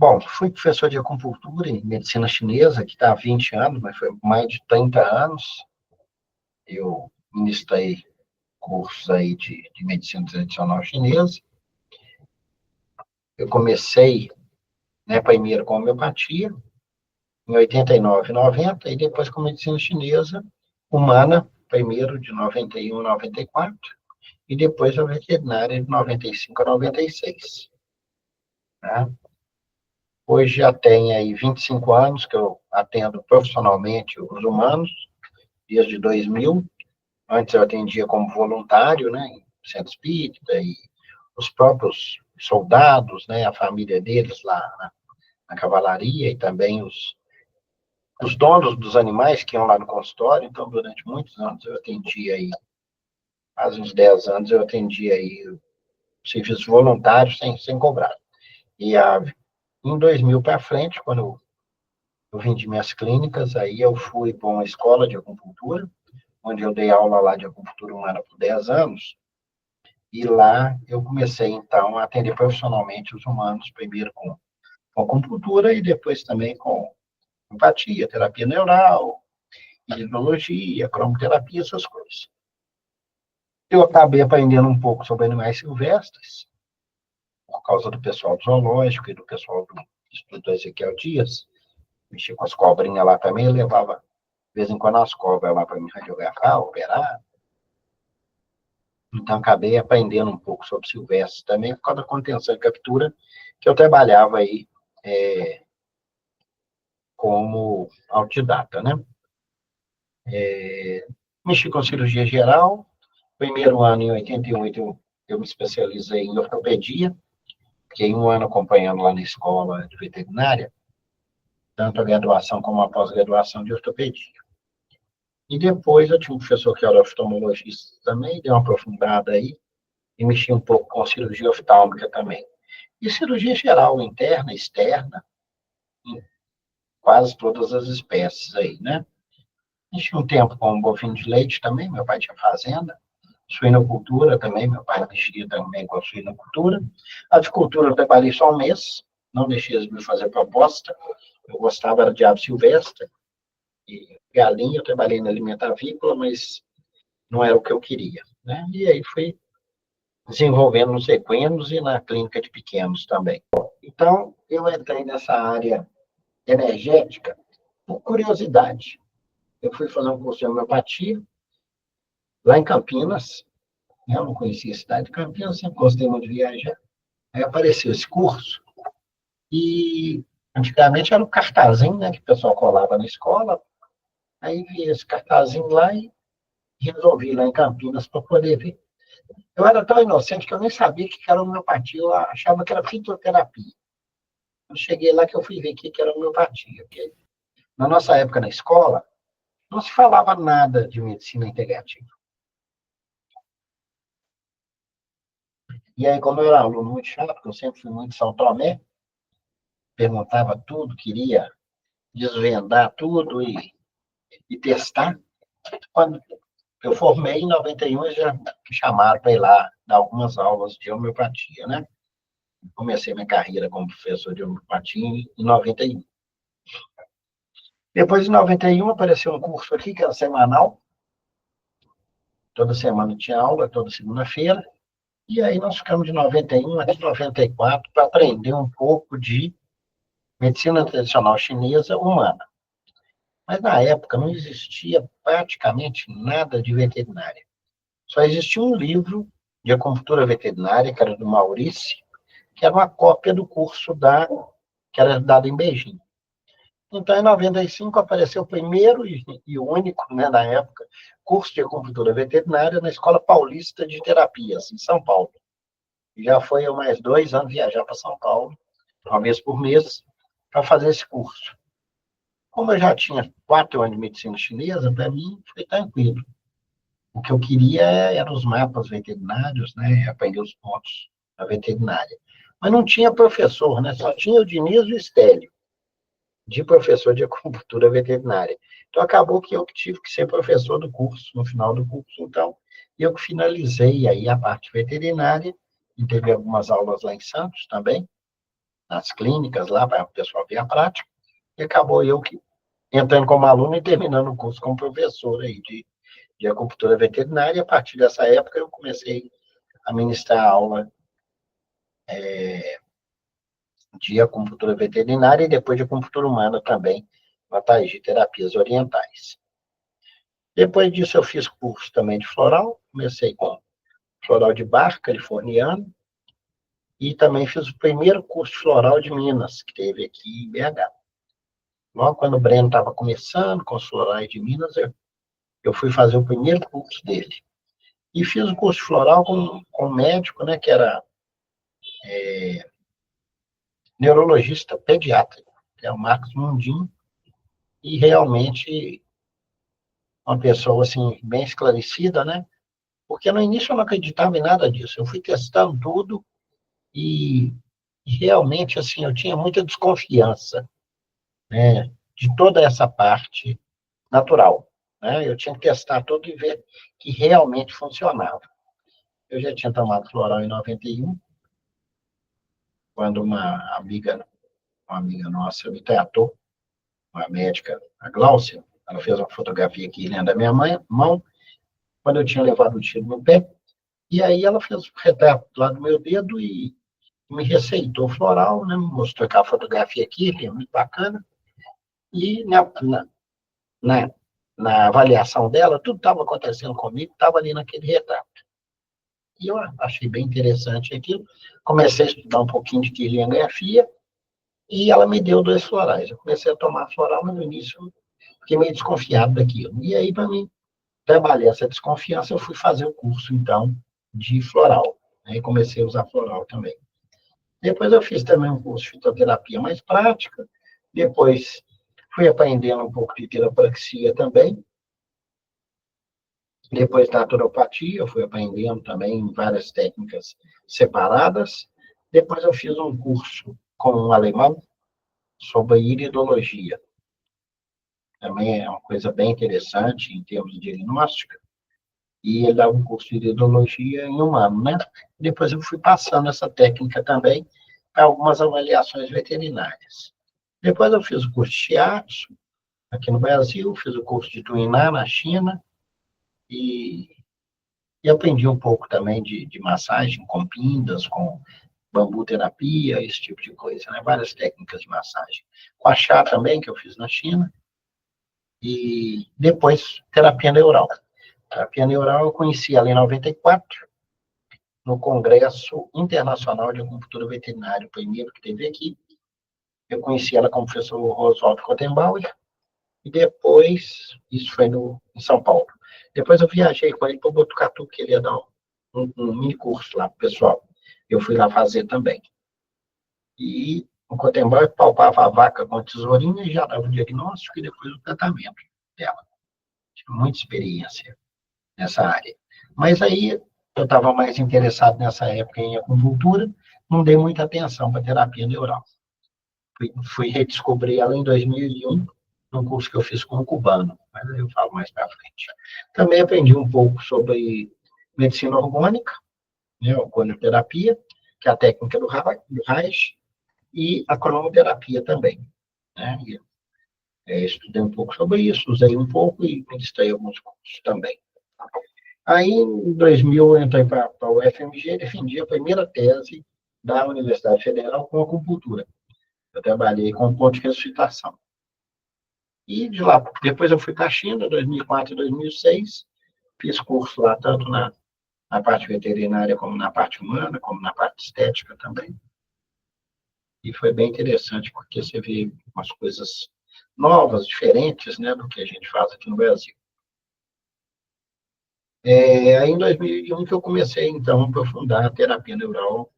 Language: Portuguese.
Bom, fui professor de acupuntura em medicina chinesa, que está há 20 anos, mas foi mais de 30 anos. Eu ministrei cursos aí de medicina tradicional chinesa. Eu comecei, né, primeiro com homeopatia, em 89, 90, e depois com medicina chinesa humana, primeiro de 91 a 94, e depois a veterinária de 95 a 96. Né? Hoje já tem aí 25 anos que eu atendo profissionalmente os humanos, desde 2000. Antes eu atendia como voluntário, né, em centro espírita, e os próprios soldados, né, a família deles lá na cavalaria, e também os donos dos animais que iam lá no consultório. Então, durante muitos anos eu atendia aí, faz uns 10 anos eu atendia aí serviços voluntários sem cobrar. E em 2000 para frente, quando eu vim de minhas clínicas, aí eu fui para uma escola de acupuntura, onde eu dei aula lá de acupuntura humana por 10 anos, e lá eu comecei, então, a atender profissionalmente os humanos, primeiro com acupuntura e depois também com empatia, terapia neural, hidrologia, cromoterapia, essas coisas. Eu acabei aprendendo um pouco sobre animais silvestres, por causa do pessoal do zoológico e do pessoal do Instituto Ezequiel Dias. Mexia com as cobrinhas lá também, eu levava, de vez em quando, as cobras lá para me radiografar, operar. Então, acabei aprendendo um pouco sobre silvestres também, por causa da contenção e captura, que eu trabalhava aí como autodidata, né? Mexi com cirurgia geral. Primeiro ano, em 88, eu me especializei em ortopedia, fiquei um ano acompanhando lá na escola de veterinária, tanto a graduação como a pós-graduação de ortopedia. E depois eu tinha um professor que era oftalmologista também, deu uma aprofundada aí, e mexi um pouco com cirurgia oftálmica também. E cirurgia geral, interna, externa, em quase todas as espécies aí, né? Mexi um tempo com bovino de leite também, meu pai tinha fazenda. Suinocultura também, meu pai mexia também com a suinocultura. A avicultura eu trabalhei só um mês, não deixei de me fazer proposta. Eu gostava de ave silvestre e galinha, eu trabalhei na alimenta avícola, mas não era o que eu queria, né? E aí fui desenvolvendo nos equinos e na clínica de pequenos também. Então, eu entrei nessa área energética por curiosidade. Eu fui fazer um curso de homeopatia lá em Campinas, né? Eu não conhecia a cidade de Campinas, sempre gostei muito de viajar. Aí apareceu esse curso e antigamente era um cartazinho, né, que o pessoal colava na escola. Aí vi esse cartazinho lá e resolvi ir lá em Campinas para poder ver. Eu era tão inocente que eu nem sabia o que era homeopatia, eu achava que era fitoterapia. Eu cheguei lá que eu fui ver o que era homeopatia. Porque na nossa época na escola, não se falava nada de medicina integrativa. E aí, como eu era aluno muito chato, porque eu sempre fui muito São Tomé, perguntava tudo, queria desvendar tudo e testar. Quando eu formei em 91, eles já me chamaram para ir lá dar algumas aulas de homeopatia, né? Comecei minha carreira como professor de homeopatia em 91. Depois, em 91, apareceu um curso aqui, que era semanal. Toda semana tinha aula, toda segunda-feira. E aí nós ficamos de 91 até 94 para aprender um pouco de medicina tradicional chinesa humana. Mas na época não existia praticamente nada de veterinária. Só existia um livro de acupuntura veterinária, que era do Maurício, que era uma cópia do curso que era dado em Beijing. Então, em 95, apareceu o primeiro e único, né, na época, curso de acupuntura veterinária na Escola Paulista de Terapias, em São Paulo. E já foi há mais 2 anos viajar para São Paulo, uma vez por mês, para fazer esse curso. Como eu já tinha 4 anos de medicina chinesa, para mim foi tranquilo. O que eu queria eram os mapas veterinários, né, aprender os pontos da veterinária. Mas não tinha professor, né, só tinha o Diniz e o Estélio, de professor de acupuntura veterinária. Então, acabou que eu tive que ser professor do curso, no final do curso. Então, eu que finalizei aí a parte veterinária, e teve algumas aulas lá em Santos também, nas clínicas lá, para o pessoal ver a prática, e acabou eu que entrando como aluno e terminando o curso como professor aí de acupuntura veterinária. A partir dessa época, eu comecei a ministrar aula de acupuntura veterinária e depois de acupuntura humana também, na Taiji Terapias Orientais. Depois disso, eu fiz curso também de floral, comecei com floral de Bach, californiano, e também fiz o primeiro curso de floral de Minas, que teve aqui em BH. Logo quando o Breno estava começando com os florais de Minas, eu fui fazer o primeiro curso dele. E fiz o curso de floral com um médico, né, que era neurologista pediátrico, que é o Marcos Mundim, e realmente uma pessoa, assim, bem esclarecida, né? Porque no início eu não acreditava em nada disso. Eu fui testando tudo e realmente, assim, eu tinha muita desconfiança, né, de toda essa parte natural, né? Eu tinha que testar tudo e ver que realmente funcionava. Eu já tinha tomado floral em 91, quando uma amiga nossa me tratou, uma médica, a Gláucia, ela fez uma fotografia aqui dentro da minha mão, quando eu tinha levado o tiro no pé, e aí ela fez o retrato lá do meu dedo e me receitou floral, né? Me mostrou aquela fotografia aqui, que é muito bacana, e na, na avaliação dela, tudo estava acontecendo comigo, estava ali naquele retrato. E eu achei bem interessante aquilo, comecei a estudar um pouquinho de quirliangrafia, e ela me deu 2 florais. Eu comecei a tomar floral, mas no início eu fiquei meio desconfiado daquilo. E aí, para mim trabalhar essa desconfiança, eu fui fazer o curso, então, de floral. Aí comecei a usar floral também. Depois eu fiz também um curso de fitoterapia mais prática. Depois fui aprendendo um pouco de quiropraxia também. Depois naturopatia, eu fui aprendendo também várias técnicas separadas. Depois eu fiz um curso com um alemão sobre iridologia. Também é uma coisa bem interessante em termos de diagnóstica. E ele dava um curso de iridologia em um ano, né? Depois eu fui passando essa técnica também para algumas avaliações veterinárias. Depois eu fiz o curso de Shiatsu aqui no Brasil, fiz o curso de Tuiná na China e aprendi um pouco também de massagem com pindas, com bambu terapia, esse tipo de coisa, né? Várias técnicas de massagem. Com a chá também, que eu fiz na China. E depois, terapia neural. Terapia neural eu conheci ela em 94, no Congresso Internacional de Acupuntura Veterinária, o primeiro que teve aqui. Eu conheci ela com o professor Oswaldo Kottenbauer, e depois, isso foi em São Paulo. Depois eu viajei com ele para Botucatu, que ele ia dar um mini curso lá pro pessoal. Eu fui lá fazer também. E o Kottenbauer palpava a vaca com a tesourinha e já dava o diagnóstico e depois o tratamento dela. Tive muita experiência nessa área. Mas aí eu estava mais interessado nessa época em acupuntura, não dei muita atenção para terapia neural. Fui redescobrir ela em 2001, num curso que eu fiz com um cubano, mas eu falo mais para frente. Também aprendi um pouco sobre medicina orgânica, né, organoterapia, que é a técnica do Reich, e a cromoterapia também. Né? Estudei um pouco sobre isso, usei um pouco e ministrei alguns cursos também. Aí, em 2000, eu entrei para a UFMG e defendi a primeira tese da Universidade Federal com acupuntura. Eu trabalhei com ponto de ressuscitação. E de lá, depois eu fui para a China, 2004 e 2006, fiz curso lá, tanto na parte veterinária, como na parte humana, como na parte estética também. E foi bem interessante, porque você vê umas coisas novas, diferentes, né, do que a gente faz aqui no Brasil. Aí, em 2001, que eu comecei, então, a aprofundar a terapia neural